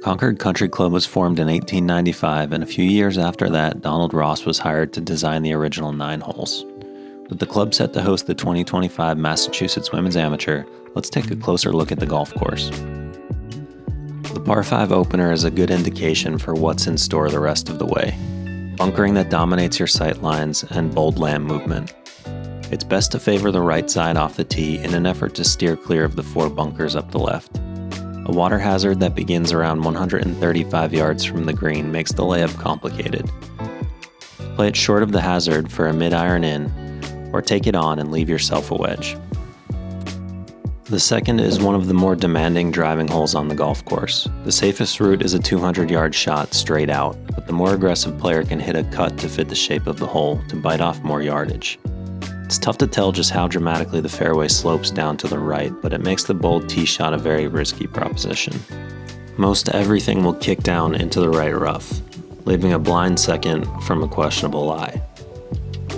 Concord Country Club was formed in 1895, and a few years after that, Donald Ross was hired to design the original 9 holes. With the club set to host the 2025 Massachusetts Women's Amateur, let's take a closer look at the golf course. The par 5 opener is a good indication for what's in store the rest of the way. Bunkering that dominates your sight lines and bold land movement. It's best to favor the right side off the tee in an effort to steer clear of the 4 bunkers up the left. A water hazard that begins around 135 yards from the green makes the layup complicated. Play it short of the hazard for a mid-iron in, or take it on and leave yourself a wedge. The second is one of the more demanding driving holes on the golf course. The safest route is a 200-yard shot straight out, but the more aggressive player can hit a cut to fit the shape of the hole to bite off more yardage. It's tough to tell just how dramatically the fairway slopes down to the right, but it makes the bold tee shot a very risky proposition. Most everything will kick down into the right rough, leaving a blind second from a questionable lie.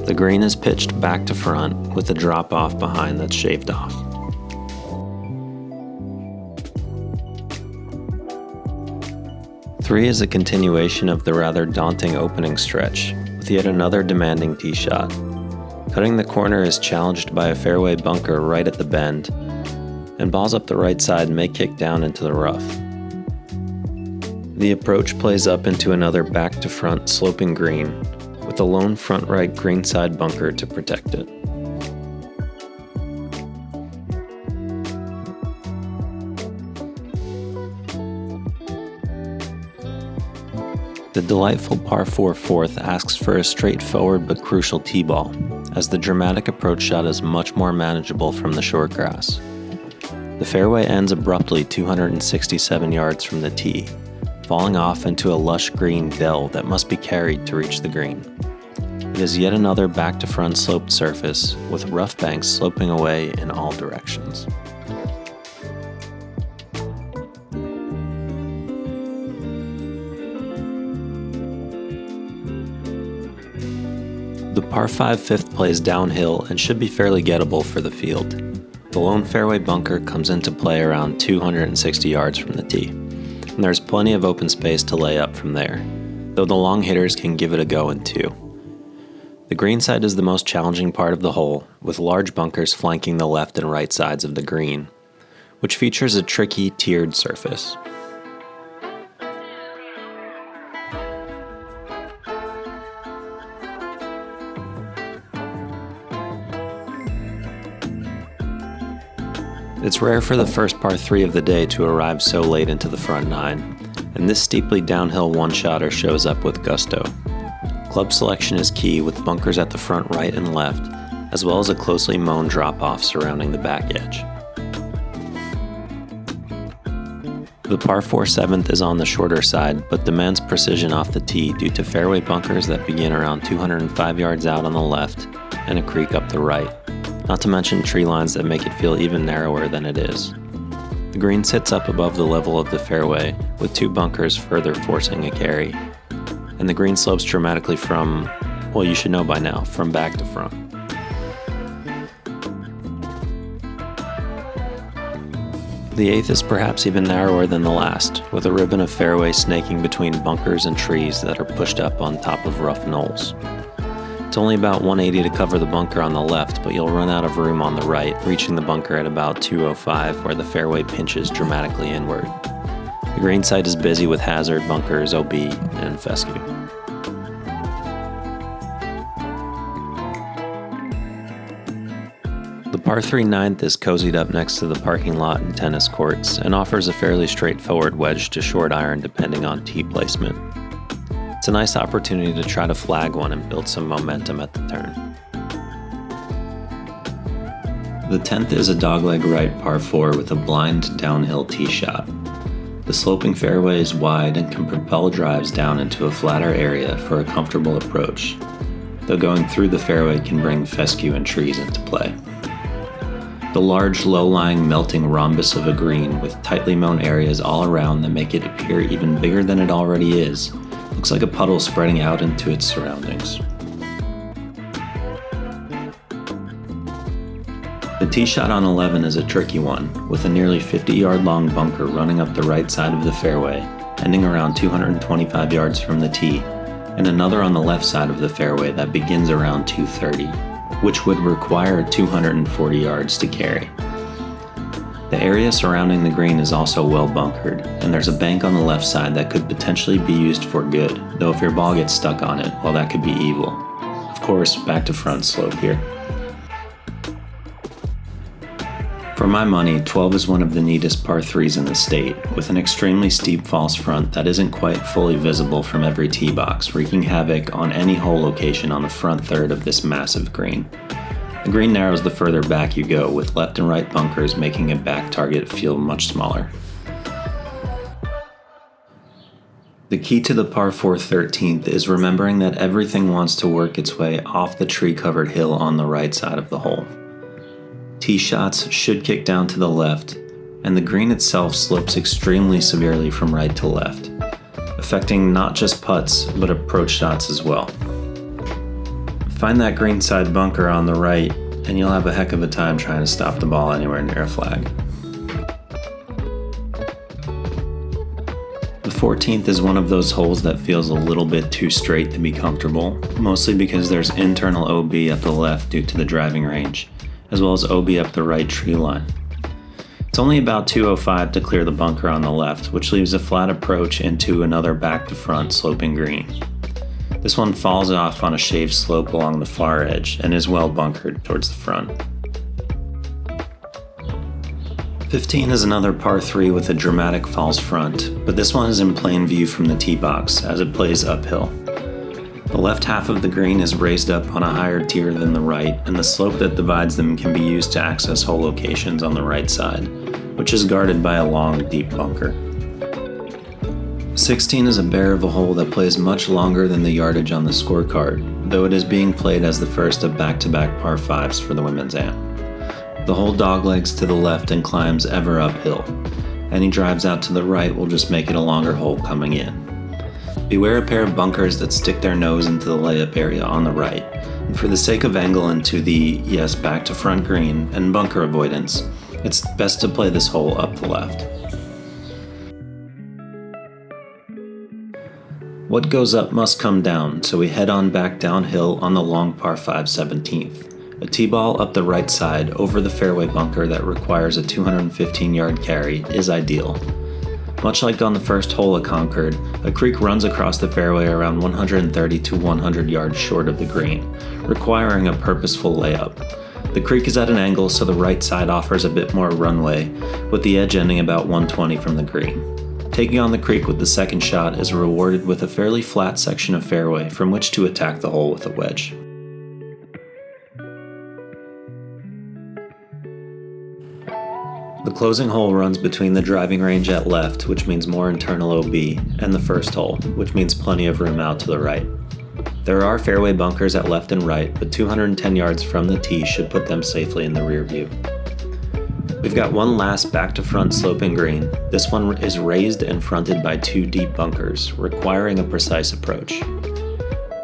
The green is pitched back to front with a drop off behind that's shaved off. Three is a continuation of the rather daunting opening stretch, with yet another demanding tee shot. Cutting the corner is challenged by a fairway bunker right at the bend, and balls up the right side may kick down into the rough. The approach plays up into another back-to-front sloping green, with a lone front right greenside bunker to protect it. The delightful par 4 fourth asks for a straightforward but crucial tee ball, as the dramatic approach shot is much more manageable from the short grass. The fairway ends abruptly 267 yards from the tee, falling off into a lush green dell that must be carried to reach the green. It is yet another back-to-front sloped surface, with rough banks sloping away in all directions. The par 5 fifth plays downhill and should be fairly gettable for the field. The lone fairway bunker comes into play around 260 yards from the tee, and there's plenty of open space to lay up from there, though the long hitters can give it a go in 2. The green side is the most challenging part of the hole, with large bunkers flanking the left and right sides of the green, which features a tricky tiered surface. It's rare for the first par 3 of the day to arrive so late into the front 9, and this steeply downhill one-shotter shows up with gusto. Club selection is key, with bunkers at the front right and left, as well as a closely mown drop-off surrounding the back edge. The par 4 seventh is on the shorter side, but demands precision off the tee due to fairway bunkers that begin around 205 yards out on the left and a creek up the right, not to mention tree lines that make it feel even narrower than it is. The green sits up above the level of the fairway, with 2 bunkers further forcing a carry, and the green slopes dramatically from, well, you should know by now, from back to front. The 8th is perhaps even narrower than the last, with a ribbon of fairway snaking between bunkers and trees that are pushed up on top of rough knolls. It's only about 180 to cover the bunker on the left, but you'll run out of room on the right, reaching the bunker at about 205, where the fairway pinches dramatically inward. The green side is busy with hazard, bunkers, OB, and fescue. The par 3 ninth is cozied up next to the parking lot and tennis courts, and offers a fairly straightforward wedge to short iron depending on tee placement. It's a nice opportunity to try to flag one and build some momentum at the turn. The 10th is a dogleg right par 4 with a blind downhill tee shot. The sloping fairway is wide and can propel drives down into a flatter area for a comfortable approach, though going through the fairway can bring fescue and trees into play. The large, low-lying, melting rhombus of a green with tightly mown areas all around that make it appear even bigger than it already is looks like a puddle spreading out into its surroundings. The tee shot on 11 is a tricky one, with a nearly 50-yard long bunker running up the right side of the fairway ending around 225 yards from the tee, and another on the left side of the fairway that begins around 230, which would require 240 yards to carry. The area surrounding the green is also well bunkered, and there's a bank on the left side that could potentially be used for good, though if your ball gets stuck on it, well, that could be evil. Of course, back to front slope here. For my money, 12 is one of the neatest par 3s in the state, with an extremely steep false front that isn't quite fully visible from every tee box, wreaking havoc on any hole location on the front third of this massive green. The green narrows the further back you go, with left and right bunkers making a back target feel much smaller. The key to the par 4 13th is remembering that everything wants to work its way off the tree-covered hill on the right side of the hole. Tee shots should kick down to the left, and the green itself slopes extremely severely from right to left, affecting not just putts, but approach shots as well. Find that greenside bunker on the right, and you'll have a heck of a time trying to stop the ball anywhere near a flag. The 14th is one of those holes that feels a little bit too straight to be comfortable, mostly because there's internal OB up the left due to the driving range, as well as OB up the right tree line. It's only about 205 to clear the bunker on the left, which leaves a flat approach into another back to front sloping green. This one falls off on a shaved slope along the far edge and is well bunkered towards the front. 15 is another par 3 with a dramatic false front, but this one is in plain view from the tee box as it plays uphill. The left half of the green is raised up on a higher tier than the right, and the slope that divides them can be used to access hole locations on the right side, which is guarded by a long, deep bunker. 16 is a bear of a hole that plays much longer than the yardage on the scorecard, though it is being played as the first of back-to-back par 5s for the women's am. The hole doglegs to the left and climbs ever uphill. Any drives out to the right will just make it a longer hole coming in. Beware a pair of bunkers that stick their nose into the layup area on the right, and for the sake of angle into the, yes, back to front green and bunker avoidance, it's best to play this hole up the left. What goes up must come down, so we head on back downhill on the long par 5 17th. A tee ball up the right side over the fairway bunker that requires a 215-yard carry is ideal. Much like on the first hole at Concord, a creek runs across the fairway around 130 to 100 yards short of the green, requiring a purposeful layup. The creek is at an angle, so the right side offers a bit more runway, with the edge ending about 120 from the green. Taking on the creek with the second shot is rewarded with a fairly flat section of fairway from which to attack the hole with a wedge. The closing hole runs between the driving range at left, which means more internal OB, and the first hole, which means plenty of room out to the right. There are fairway bunkers at left and right, but 210 yards from the tee should put them safely in the rear view. We've got one last back to front sloping green. This one is raised and fronted by 2 deep bunkers, requiring a precise approach.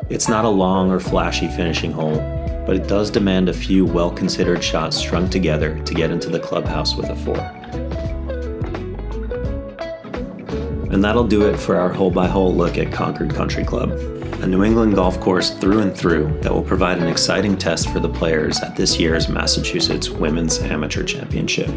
It's not a long or flashy finishing hole, but it does demand a few well-considered shots strung together to get into the clubhouse with a 4. And that'll do it for our hole-by-hole look at Concord Country Club, a New England golf course through and through that will provide an exciting test for the players at this year's Massachusetts Women's Amateur Championship.